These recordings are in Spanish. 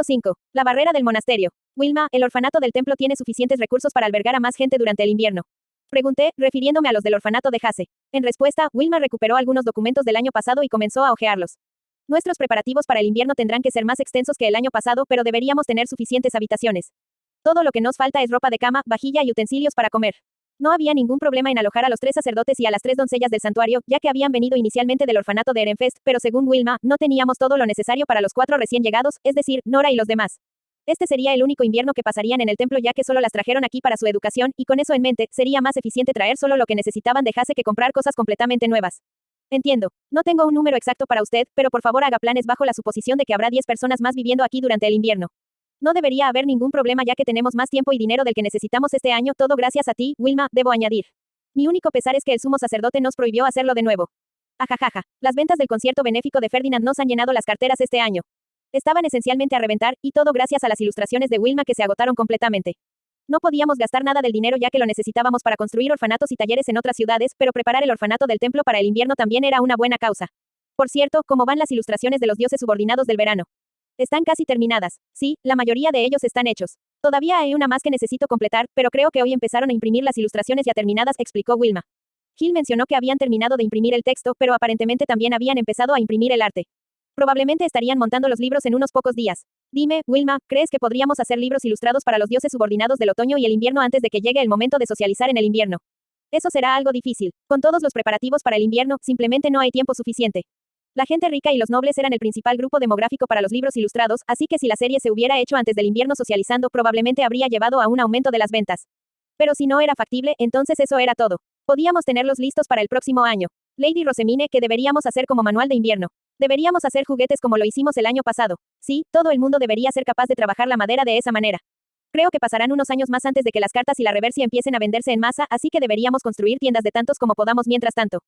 5. La barrera del monasterio. Wilma, el orfanato del templo tiene suficientes recursos para albergar a más gente durante el invierno. Pregunté, refiriéndome a los del orfanato de Hase. En respuesta, Wilma recuperó algunos documentos del año pasado y comenzó a hojearlos. Nuestros preparativos para el invierno tendrán que ser más extensos que el año pasado, pero deberíamos tener suficientes habitaciones. Todo lo que nos falta es ropa de cama, vajilla y utensilios para comer. No había ningún problema en alojar a los 3 sacerdotes y a las 3 doncellas del santuario, ya que habían venido inicialmente del orfanato de Erenfest, pero según Wilma, no teníamos todo lo necesario para los 4 recién llegados, es decir, Nora y los demás. Este sería el único invierno que pasarían en el templo, ya que solo las trajeron aquí para su educación, y con eso en mente, sería más eficiente traer solo lo que necesitaban de Hase que comprar cosas completamente nuevas. Entiendo. No tengo un número exacto para usted, pero por favor haga planes bajo la suposición de que habrá 10 personas más viviendo aquí durante el invierno. No debería haber ningún problema ya que tenemos más tiempo y dinero del que necesitamos este año, todo gracias a ti, Wilma, debo añadir. Mi único pesar es que el sumo sacerdote nos prohibió hacerlo de nuevo. Ajajaja. Las ventas del concierto benéfico de Ferdinand nos han llenado las carteras este año. Estaban esencialmente a reventar, y todo gracias a las ilustraciones de Wilma que se agotaron completamente. No podíamos gastar nada del dinero ya que lo necesitábamos para construir orfanatos y talleres en otras ciudades, pero preparar el orfanato del templo para el invierno también era una buena causa. Por cierto, ¿cómo van las ilustraciones de los dioses subordinados del verano? Están casi terminadas. Sí, la mayoría de ellos están hechos. Todavía hay una más que necesito completar, pero creo que hoy empezaron a imprimir las ilustraciones ya terminadas, explicó Wilma. Gil mencionó que habían terminado de imprimir el texto, pero aparentemente también habían empezado a imprimir el arte. Probablemente estarían montando los libros en unos pocos días. Dime, Wilma, ¿crees que podríamos hacer libros ilustrados para los dioses subordinados del otoño y el invierno antes de que llegue el momento de socializar en el invierno? Eso será algo difícil. Con todos los preparativos para el invierno, simplemente no hay tiempo suficiente. La gente rica y los nobles eran el principal grupo demográfico para los libros ilustrados, así que si la serie se hubiera hecho antes del invierno socializando, probablemente habría llevado a un aumento de las ventas. Pero si no era factible, entonces eso era todo. Podíamos tenerlos listos para el próximo año. Lady Rosemine, ¿qué deberíamos hacer como manual de invierno? Deberíamos hacer juguetes como lo hicimos el año pasado. Sí, todo el mundo debería ser capaz de trabajar la madera de esa manera. Creo que pasarán unos años más antes de que las cartas y la reversia empiecen a venderse en masa, así que deberíamos construir tiendas de tantos como podamos mientras tanto.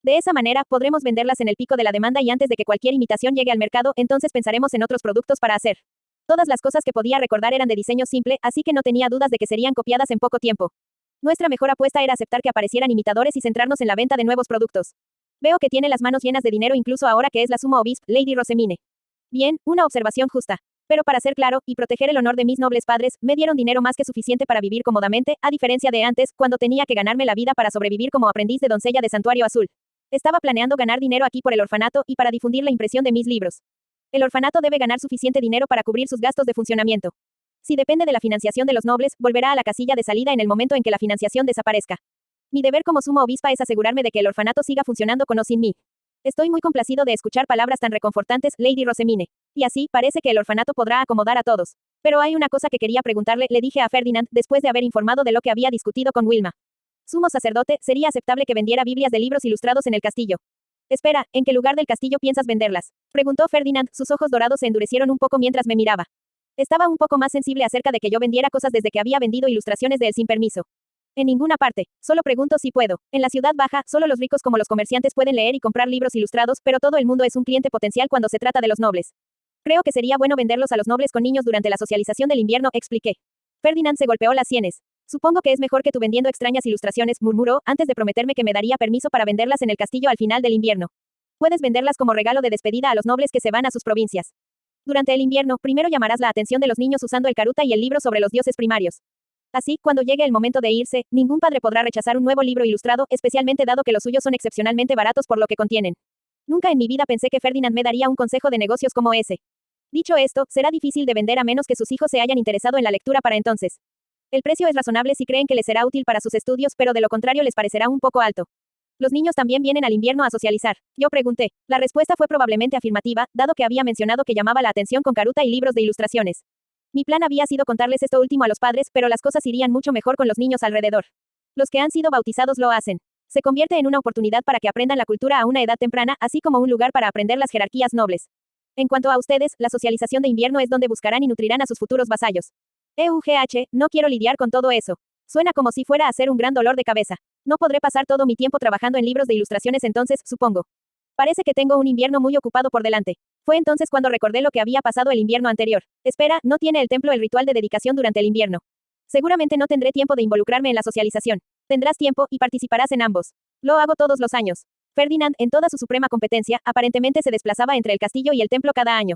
De esa manera, podremos venderlas en el pico de la demanda y antes de que cualquier imitación llegue al mercado, entonces pensaremos en otros productos para hacer. Todas las cosas que podía recordar eran de diseño simple, así que no tenía dudas de que serían copiadas en poco tiempo. Nuestra mejor apuesta era aceptar que aparecieran imitadores y centrarnos en la venta de nuevos productos. Veo que tiene las manos llenas de dinero incluso ahora que es la suma obispo, Lady Rosemine. Bien, una observación justa. Pero para ser claro, y proteger el honor de mis nobles padres, me dieron dinero más que suficiente para vivir cómodamente, a diferencia de antes, cuando tenía que ganarme la vida para sobrevivir como aprendiz de doncella de Santuario Azul. Estaba planeando ganar dinero aquí por el orfanato y para difundir la impresión de mis libros. El orfanato debe ganar suficiente dinero para cubrir sus gastos de funcionamiento. Si depende de la financiación de los nobles, volverá a la casilla de salida en el momento en que la financiación desaparezca. Mi deber como suma obispa es asegurarme de que el orfanato siga funcionando con o sin mí. Estoy muy complacido de escuchar palabras tan reconfortantes, Lady Rosemine. Y así, parece que el orfanato podrá acomodar a todos. Pero hay una cosa que quería preguntarle, le dije a Ferdinand, después de haber informado de lo que había discutido con Wilma. Sumo sacerdote, ¿sería aceptable que vendiera Biblias de libros ilustrados en el castillo? Espera, ¿en qué lugar del castillo piensas venderlas? Preguntó Ferdinand, sus ojos dorados se endurecieron un poco mientras me miraba. Estaba un poco más sensible acerca de que yo vendiera cosas desde que había vendido ilustraciones de él sin permiso. En ninguna parte. Solo pregunto si puedo. En la ciudad baja, solo los ricos como los comerciantes pueden leer y comprar libros ilustrados, pero todo el mundo es un cliente potencial cuando se trata de los nobles. Creo que sería bueno venderlos a los nobles con niños durante la socialización del invierno, expliqué. Ferdinand se golpeó las sienes. Supongo que es mejor que tú vendiendo extrañas ilustraciones, murmuró, antes de prometerme que me daría permiso para venderlas en el castillo al final del invierno. Puedes venderlas como regalo de despedida a los nobles que se van a sus provincias. Durante el invierno, primero llamarás la atención de los niños usando el karuta y el libro sobre los dioses primarios. Así, cuando llegue el momento de irse, ningún padre podrá rechazar un nuevo libro ilustrado, especialmente dado que los suyos son excepcionalmente baratos por lo que contienen. Nunca en mi vida pensé que Ferdinand me daría un consejo de negocios como ese. Dicho esto, será difícil de vender a menos que sus hijos se hayan interesado en la lectura para entonces. El precio es razonable si creen que les será útil para sus estudios, pero de lo contrario les parecerá un poco alto. Los niños también vienen al invierno a socializar. Yo pregunté. La respuesta fue probablemente afirmativa, dado que había mencionado que llamaba la atención con karuta y libros de ilustraciones. Mi plan había sido contarles esto último a los padres, pero las cosas irían mucho mejor con los niños alrededor. Los que han sido bautizados lo hacen. Se convierte en una oportunidad para que aprendan la cultura a una edad temprana, así como un lugar para aprender las jerarquías nobles. En cuanto a ustedes, la socialización de invierno es donde buscarán y nutrirán a sus futuros vasallos. No quiero lidiar con todo eso. Suena como si fuera a ser un gran dolor de cabeza. No podré pasar todo mi tiempo trabajando en libros de ilustraciones entonces, supongo. Parece que tengo un invierno muy ocupado por delante. Fue entonces cuando recordé lo que había pasado el invierno anterior. Espera, ¿no tiene el templo el ritual de dedicación durante el invierno? Seguramente no tendré tiempo de involucrarme en la socialización. Tendrás tiempo, y participarás en ambos. Lo hago todos los años. Ferdinand, en toda su suprema competencia, aparentemente se desplazaba entre el castillo y el templo cada año.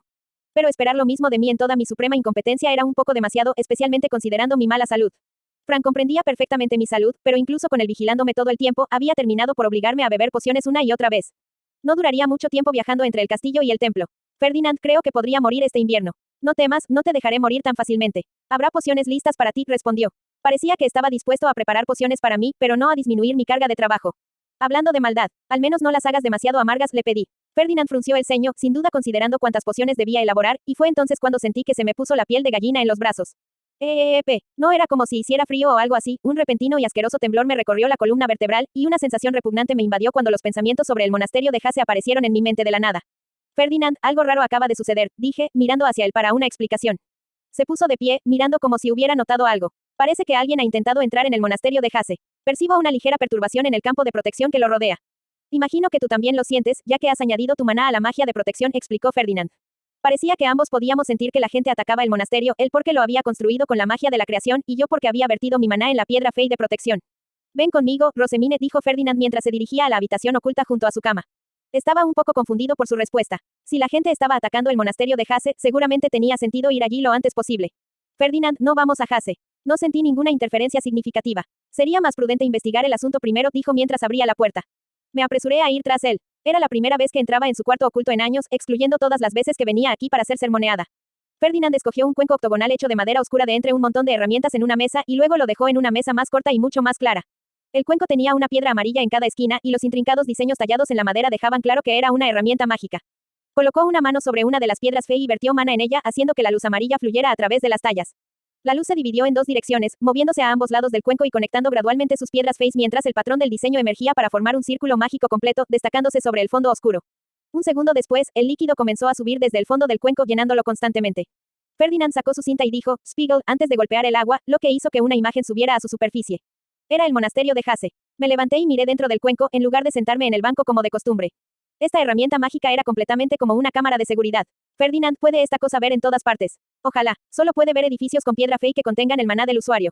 Pero esperar lo mismo de mí en toda mi suprema incompetencia era un poco demasiado, especialmente considerando mi mala salud. Fran comprendía perfectamente mi salud, pero incluso con él vigilándome todo el tiempo, había terminado por obligarme a beber pociones una y otra vez. No duraría mucho tiempo viajando entre el castillo y el templo. Ferdinand, creo que podría morir este invierno. No temas, no te dejaré morir tan fácilmente. Habrá pociones listas para ti, respondió. Parecía que estaba dispuesto a preparar pociones para mí, pero no a disminuir mi carga de trabajo. Hablando de maldad, al menos no las hagas demasiado amargas, le pedí. Ferdinand frunció el ceño, sin duda considerando cuántas pociones debía elaborar, y fue entonces cuando sentí que se me puso la piel de gallina en los brazos. No era como si hiciera frío o algo así, un repentino y asqueroso temblor me recorrió la columna vertebral, y una sensación repugnante me invadió cuando los pensamientos sobre el monasterio de Hase aparecieron en mi mente de la nada. Ferdinand, algo raro acaba de suceder, dije, mirando hacia él para una explicación. Se puso de pie, mirando como si hubiera notado algo. Parece que alguien ha intentado entrar en el monasterio de Hase. Percibo una ligera perturbación en el campo de protección que lo rodea. Imagino que tú también lo sientes, ya que has añadido tu maná a la magia de protección, explicó Ferdinand. Parecía que ambos podíamos sentir que la gente atacaba el monasterio, él porque lo había construido con la magia de la creación, y yo porque había vertido mi maná en la piedra fey de protección. Ven conmigo, Rosemine, dijo Ferdinand mientras se dirigía a la habitación oculta junto a su cama. Estaba un poco confundido por su respuesta. Si la gente estaba atacando el monasterio de Hase, seguramente tenía sentido ir allí lo antes posible. Ferdinand, no vamos a Hase. No sentí ninguna interferencia significativa. Sería más prudente investigar el asunto primero, dijo mientras abría la puerta. Me apresuré a ir tras él. Era la primera vez que entraba en su cuarto oculto en años, excluyendo todas las veces que venía aquí para ser sermoneada. Ferdinand escogió un cuenco octogonal hecho de madera oscura de entre un montón de herramientas en una mesa y luego lo dejó en una mesa más corta y mucho más clara. El cuenco tenía una piedra amarilla en cada esquina y los intrincados diseños tallados en la madera dejaban claro que era una herramienta mágica. Colocó una mano sobre una de las piedras fe y vertió mana en ella, haciendo que la luz amarilla fluyera a través de las tallas. La luz se dividió en dos direcciones, moviéndose a ambos lados del cuenco y conectando gradualmente sus piedras face mientras el patrón del diseño emergía para formar un círculo mágico completo, destacándose sobre el fondo oscuro. Un segundo después, el líquido comenzó a subir desde el fondo del cuenco llenándolo constantemente. Ferdinand sacó su cinta y dijo, Spiegel, antes de golpear el agua, lo que hizo que una imagen subiera a su superficie. Era el monasterio de Hase. Me levanté y miré dentro del cuenco, en lugar de sentarme en el banco como de costumbre. Esta herramienta mágica era completamente como una cámara de seguridad. Ferdinand, ¿puede esta cosa ver en todas partes? Ojalá. Solo puede ver edificios con piedra fey que contengan el maná del usuario.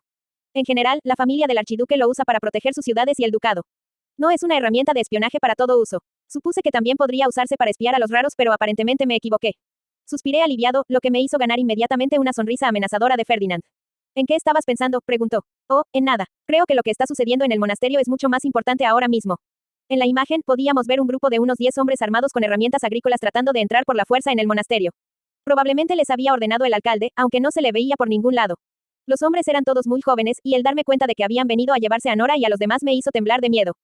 En general, la familia del archiduque lo usa para proteger sus ciudades y el ducado. No es una herramienta de espionaje para todo uso. Supuse que también podría usarse para espiar a los raros, pero aparentemente me equivoqué. Suspiré aliviado, lo que me hizo ganar inmediatamente una sonrisa amenazadora de Ferdinand. ¿En qué estabas pensando?, preguntó. Oh, en nada. Creo que lo que está sucediendo en el monasterio es mucho más importante ahora mismo. En la imagen, podíamos ver un grupo de unos 10 hombres armados con herramientas agrícolas tratando de entrar por la fuerza en el monasterio. Probablemente les había ordenado el alcalde, aunque no se le veía por ningún lado. Los hombres eran todos muy jóvenes, y el darme cuenta de que habían venido a llevarse a Nora y a los demás me hizo temblar de miedo.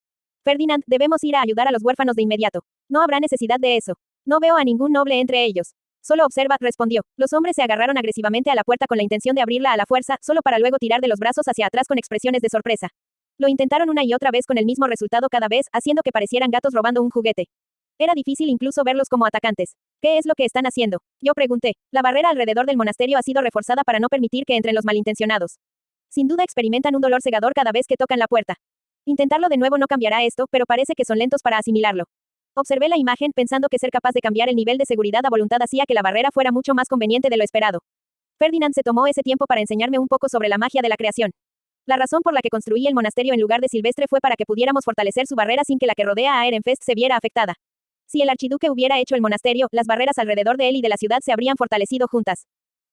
Ferdinand, debemos ir a ayudar a los huérfanos de inmediato. No habrá necesidad de eso. No veo a ningún noble entre ellos. Solo observa, respondió. Los hombres se agarraron agresivamente a la puerta con la intención de abrirla a la fuerza, solo para luego tirar de los brazos hacia atrás con expresiones de sorpresa. Lo intentaron una y otra vez con el mismo resultado cada vez, haciendo que parecieran gatos robando un juguete. Era difícil incluso verlos como atacantes. ¿Qué es lo que están haciendo?, yo pregunté. La barrera alrededor del monasterio ha sido reforzada para no permitir que entren los malintencionados. Sin duda experimentan un dolor cegador cada vez que tocan la puerta. Intentarlo de nuevo no cambiará esto, pero parece que son lentos para asimilarlo. Observé la imagen pensando que ser capaz de cambiar el nivel de seguridad a voluntad hacía que la barrera fuera mucho más conveniente de lo esperado. Ferdinand se tomó ese tiempo para enseñarme un poco sobre la magia de la creación. La razón por la que construí el monasterio en lugar de Silvestre fue para que pudiéramos fortalecer su barrera sin que la que rodea a Ehrenfest se viera afectada. Si el archiduque hubiera hecho el monasterio, las barreras alrededor de él y de la ciudad se habrían fortalecido juntas.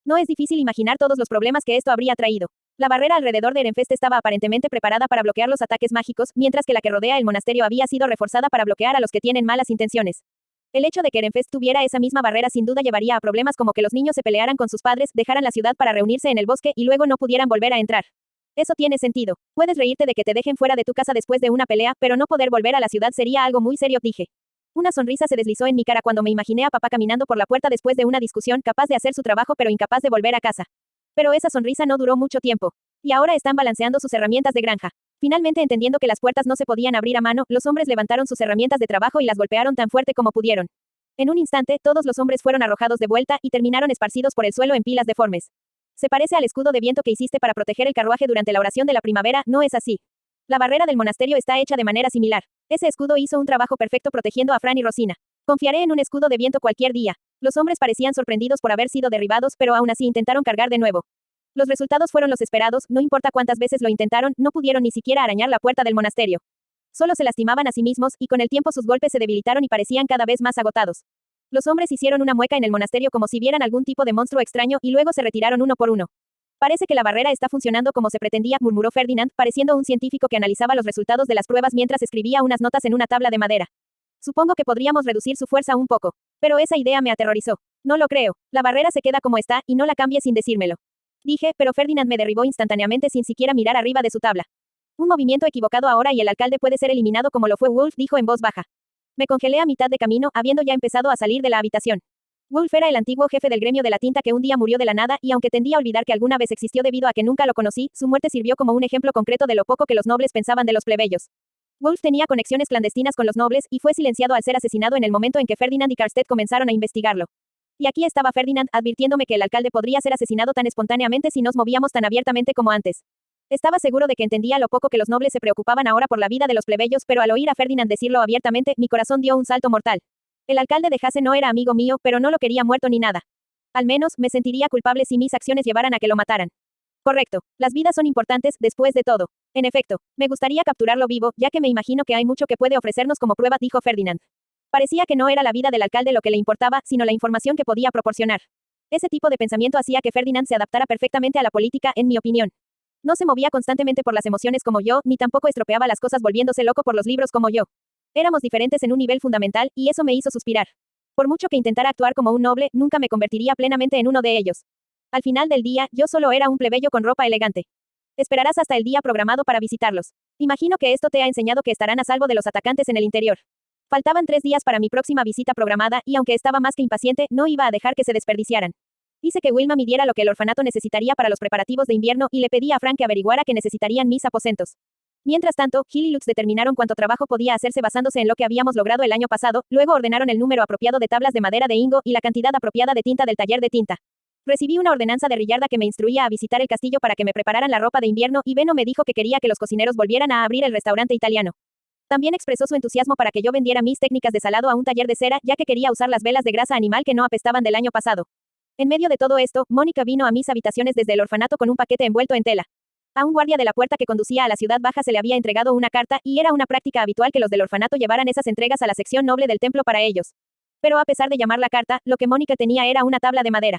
No es difícil imaginar todos los problemas que esto habría traído. La barrera alrededor de Ehrenfest estaba aparentemente preparada para bloquear los ataques mágicos, mientras que la que rodea el monasterio había sido reforzada para bloquear a los que tienen malas intenciones. El hecho de que Ehrenfest tuviera esa misma barrera sin duda llevaría a problemas como que los niños se pelearan con sus padres, dejaran la ciudad para reunirse en el bosque y luego no pudieran volver a entrar. Eso tiene sentido. Puedes reírte de que te dejen fuera de tu casa después de una pelea, pero no poder volver a la ciudad sería algo muy serio, dije. Una sonrisa se deslizó en mi cara cuando me imaginé a papá caminando por la puerta después de una discusión, capaz de hacer su trabajo pero incapaz de volver a casa. Pero esa sonrisa no duró mucho tiempo. Y ahora están balanceando sus herramientas de granja. Finalmente entendiendo que las puertas no se podían abrir a mano, los hombres levantaron sus herramientas de trabajo y las golpearon tan fuerte como pudieron. En un instante, todos los hombres fueron arrojados de vuelta y terminaron esparcidos por el suelo en pilas deformes. Se parece al escudo de viento que hiciste para proteger el carruaje durante la oración de la primavera, ¿no es así? La barrera del monasterio está hecha de manera similar. Ese escudo hizo un trabajo perfecto protegiendo a Fran y Rosina. Confiaré en un escudo de viento cualquier día. Los hombres parecían sorprendidos por haber sido derribados, pero aún así intentaron cargar de nuevo. Los resultados fueron los esperados, no importa cuántas veces lo intentaron, no pudieron ni siquiera arañar la puerta del monasterio. Solo se lastimaban a sí mismos, y con el tiempo sus golpes se debilitaron y parecían cada vez más agotados. Los hombres hicieron una mueca en el monasterio como si vieran algún tipo de monstruo extraño y luego se retiraron uno por uno. Parece que la barrera está funcionando como se pretendía, murmuró Ferdinand, pareciendo un científico que analizaba los resultados de las pruebas mientras escribía unas notas en una tabla de madera. Supongo que podríamos reducir su fuerza un poco. Pero esa idea me aterrorizó. No lo creo. La barrera se queda como está, y no la cambie sin decírmelo. Dije, pero Ferdinand me derribó instantáneamente sin siquiera mirar arriba de su tabla. Un movimiento equivocado ahora y el alcalde puede ser eliminado como lo fue Wolf, dijo en voz baja. Me congelé a mitad de camino, habiendo ya empezado a salir de la habitación. Wolf era el antiguo jefe del gremio de la tinta que un día murió de la nada, y aunque tendía a olvidar que alguna vez existió debido a que nunca lo conocí, su muerte sirvió como un ejemplo concreto de lo poco que los nobles pensaban de los plebeyos. Wolf tenía conexiones clandestinas con los nobles, y fue silenciado al ser asesinado en el momento en que Ferdinand y Karstedt comenzaron a investigarlo. Y aquí estaba Ferdinand, advirtiéndome que el alcalde podría ser asesinado tan espontáneamente si nos movíamos tan abiertamente como antes. Estaba seguro de que entendía lo poco que los nobles se preocupaban ahora por la vida de los plebeyos, pero al oír a Ferdinand decirlo abiertamente, mi corazón dio un salto mortal. El alcalde de Hase no era amigo mío, pero no lo quería muerto ni nada. Al menos, me sentiría culpable si mis acciones llevaran a que lo mataran. Correcto. Las vidas son importantes, después de todo. En efecto, me gustaría capturarlo vivo, ya que me imagino que hay mucho que puede ofrecernos como prueba, dijo Ferdinand. Parecía que no era la vida del alcalde lo que le importaba, sino la información que podía proporcionar. Ese tipo de pensamiento hacía que Ferdinand se adaptara perfectamente a la política, en mi opinión. No se movía constantemente por las emociones como yo, ni tampoco estropeaba las cosas volviéndose loco por los libros como yo. Éramos diferentes en un nivel fundamental, y eso me hizo suspirar. Por mucho que intentara actuar como un noble, nunca me convertiría plenamente en uno de ellos. Al final del día, yo solo era un plebeyo con ropa elegante. Esperarás hasta el día programado para visitarlos. Imagino que esto te ha enseñado que estarán a salvo de los atacantes en el interior. Faltaban 3 días para mi próxima visita programada, y aunque estaba más que impaciente, no iba a dejar que se desperdiciaran. Hice que Wilma midiera lo que el orfanato necesitaría para los preparativos de invierno y le pedí a Frank que averiguara qué necesitarían mis aposentos. Mientras tanto, Gil y Lux determinaron cuánto trabajo podía hacerse basándose en lo que habíamos logrado el año pasado, luego ordenaron el número apropiado de tablas de madera de Ingo y la cantidad apropiada de tinta del taller de tinta. Recibí una ordenanza de Rillarda que me instruía a visitar el castillo para que me prepararan la ropa de invierno y Beno me dijo que quería que los cocineros volvieran a abrir el restaurante italiano. También expresó su entusiasmo para que yo vendiera mis técnicas de salado a un taller de cera, ya que quería usar las velas de grasa animal que no apestaban del año pasado. En medio de todo esto, Mónica vino a mis habitaciones desde el orfanato con un paquete envuelto en tela. A un guardia de la puerta que conducía a la ciudad baja se le había entregado una carta, y era una práctica habitual que los del orfanato llevaran esas entregas a la sección noble del templo para ellos. Pero a pesar de llamar la carta, lo que Mónica tenía era una tabla de madera.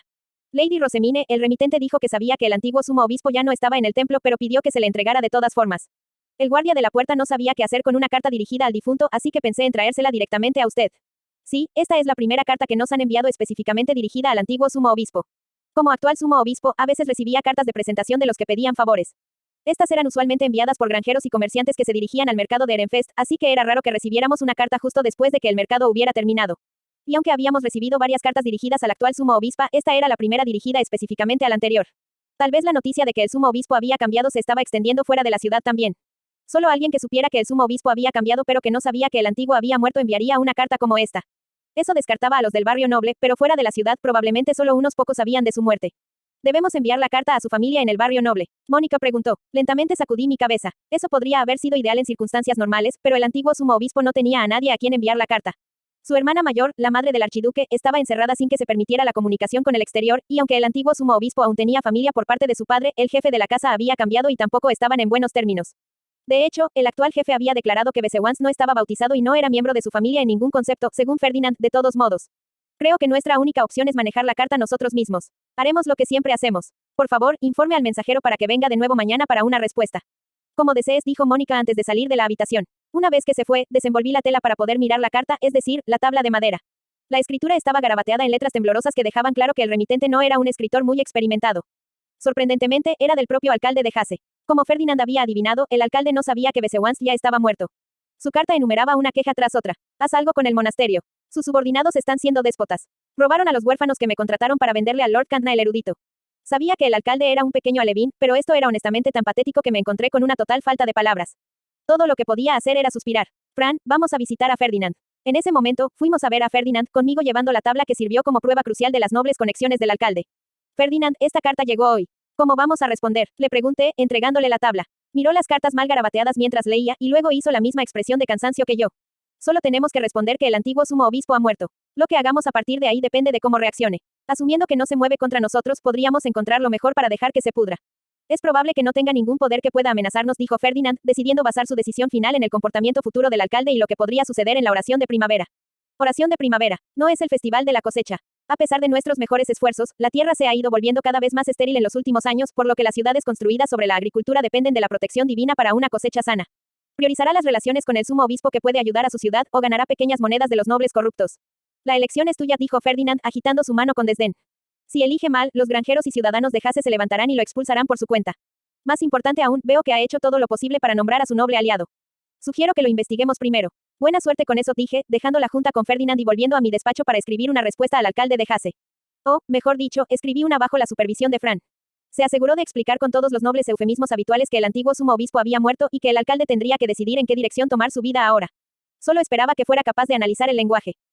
Lady Rosemine, el remitente, dijo que sabía que el antiguo sumo obispo ya no estaba en el templo, pero pidió que se le entregara de todas formas. El guardia de la puerta no sabía qué hacer con una carta dirigida al difunto, así que pensé en traérsela directamente a usted. Sí, esta es la primera carta que nos han enviado específicamente dirigida al antiguo sumo obispo. Como actual sumo obispo, a veces recibía cartas de presentación de los que pedían favores. Estas eran usualmente enviadas por granjeros y comerciantes que se dirigían al mercado de Ehrenfest, así que era raro que recibiéramos una carta justo después de que el mercado hubiera terminado. Y aunque habíamos recibido varias cartas dirigidas al actual sumo obispo, esta era la primera dirigida específicamente al anterior. Tal vez la noticia de que el sumo obispo había cambiado se estaba extendiendo fuera de la ciudad también. Solo alguien que supiera que el sumo obispo había cambiado pero que no sabía que el antiguo había muerto enviaría una carta como esta. Eso descartaba a los del barrio noble, pero fuera de la ciudad probablemente solo unos pocos sabían de su muerte. ¿Debemos enviar la carta a su familia en el barrio noble? Mónica preguntó. Lentamente sacudí mi cabeza. Eso podría haber sido ideal en circunstancias normales, pero el antiguo sumo obispo no tenía a nadie a quien enviar la carta. Su hermana mayor, la madre del archiduque, estaba encerrada sin que se permitiera la comunicación con el exterior, y aunque el antiguo sumo obispo aún tenía familia por parte de su padre, el jefe de la casa había cambiado y tampoco estaban en buenos términos. De hecho, el actual jefe había declarado que Besewans no estaba bautizado y no era miembro de su familia en ningún concepto, según Ferdinand, de todos modos. Creo que nuestra única opción es manejar la carta nosotros mismos. Haremos lo que siempre hacemos. Por favor, informe al mensajero para que venga de nuevo mañana para una respuesta. Como desees, dijo Mónica antes de salir de la habitación. Una vez que se fue, desenvolví la tela para poder mirar la carta, es decir, la tabla de madera. La escritura estaba garabateada en letras temblorosas que dejaban claro que el remitente no era un escritor muy experimentado. Sorprendentemente, era del propio alcalde de Hase. Como Ferdinand había adivinado, el alcalde no sabía que Besewans ya estaba muerto. Su carta enumeraba una queja tras otra. Haz algo con el monasterio. Sus subordinados están siendo déspotas. Robaron a los huérfanos que me contrataron para venderle al Lord Cantna el erudito. Sabía que el alcalde era un pequeño alevín, pero esto era honestamente tan patético que me encontré con una total falta de palabras. Todo lo que podía hacer era suspirar. Fran, vamos a visitar a Ferdinand. En ese momento, fuimos a ver a Ferdinand, conmigo llevando la tabla que sirvió como prueba crucial de las nobles conexiones del alcalde. Ferdinand, esta carta llegó hoy. ¿Cómo vamos a responder? Le pregunté, entregándole la tabla. Miró las cartas mal garabateadas mientras leía, y luego hizo la misma expresión de cansancio que yo. Solo tenemos que responder que el antiguo sumo obispo ha muerto. Lo que hagamos a partir de ahí depende de cómo reaccione. Asumiendo que no se mueve contra nosotros, podríamos encontrar lo mejor para dejar que se pudra. Es probable que no tenga ningún poder que pueda amenazarnos, dijo Ferdinand, decidiendo basar su decisión final en el comportamiento futuro del alcalde y lo que podría suceder en la oración de primavera. Oración de primavera. No es el festival de la cosecha. A pesar de nuestros mejores esfuerzos, la tierra se ha ido volviendo cada vez más estéril en los últimos años, por lo que las ciudades construidas sobre la agricultura dependen de la protección divina para una cosecha sana. Priorizará las relaciones con el sumo obispo que puede ayudar a su ciudad, o ganará pequeñas monedas de los nobles corruptos. La elección es tuya, dijo Ferdinand, agitando su mano con desdén. Si elige mal, los granjeros y ciudadanos de Hase se levantarán y lo expulsarán por su cuenta. Más importante aún, veo que ha hecho todo lo posible para nombrar a su noble aliado. Sugiero que lo investiguemos primero. Buena suerte con eso, dije, dejando la junta con Ferdinand y volviendo a mi despacho para escribir una respuesta al alcalde de Hase. O, mejor dicho, escribí una bajo la supervisión de Fran. Se aseguró de explicar con todos los nobles eufemismos habituales que el antiguo sumo obispo había muerto y que el alcalde tendría que decidir en qué dirección tomar su vida ahora. Solo esperaba que fuera capaz de analizar el lenguaje.